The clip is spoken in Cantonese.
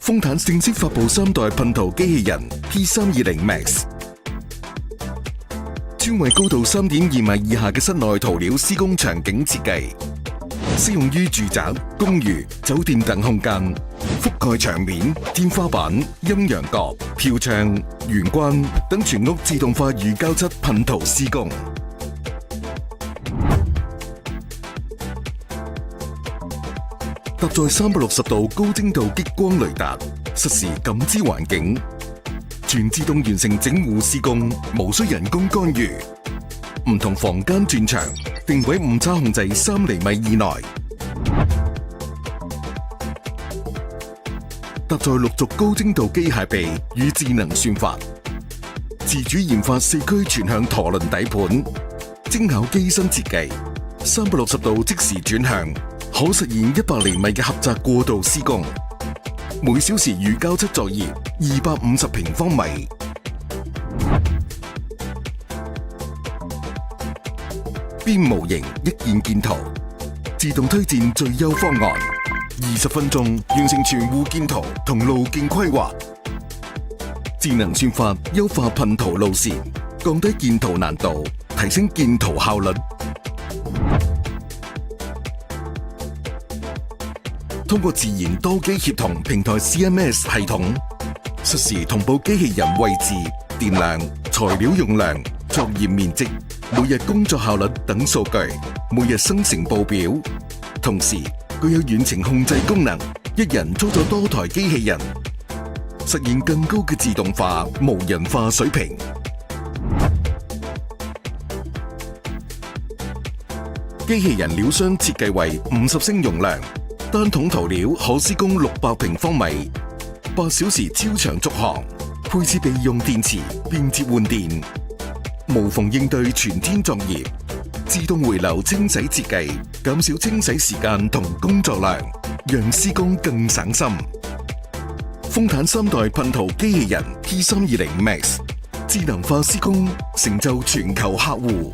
豐坦正式發布3代噴塗機器人 P320 Max， 專為高度 3.2 米以下嘅室內塗料施工場景設計，適用於住宅、公寓、酒店等空間，覆蓋牆面、天花板、陰陽角、飄窗、玄關等全屋自動化預膠漆噴塗施工。搭載360度高精度激光雷達，實時感知環境，全自動完成整戶施工，無需人工干預。唔同房間轉牆，定位誤差控制3厘米以內。搭載6軸高精度機械臂與智能算法，自主研發4驅全向陀輪底盤，精巧機身設計，360度即時轉向。可實現100厘米嘅狹窄過渡施工，每小時預膠漆作業250平方米。邊模型一鍵建圖，自動推薦最優方案，20分鐘完成全戶建圖同路徑規劃。智能算法優化噴塗路線，降低建圖難度，提升建圖效率。通過自然多機協同平台 CMS 系統，實時同步機器人位置、電量、材料用量、作業面積、每日工作效率等數據，每日生成報表。同時具有遠程控制功能，一人操作多台機器人，實現更高嘅自動化、無人化水平。機器人料箱設計為50升容量。單桶塗料可施工600平方米，8小時超長續航，配置備用電池，便捷換電，無縫應對全天作業，自動回流清洗設計，減少清洗時間同工作量，讓施工更省心。豐坦3代噴塗機器人 P320 Max， 智能化施工，成就全球客戶。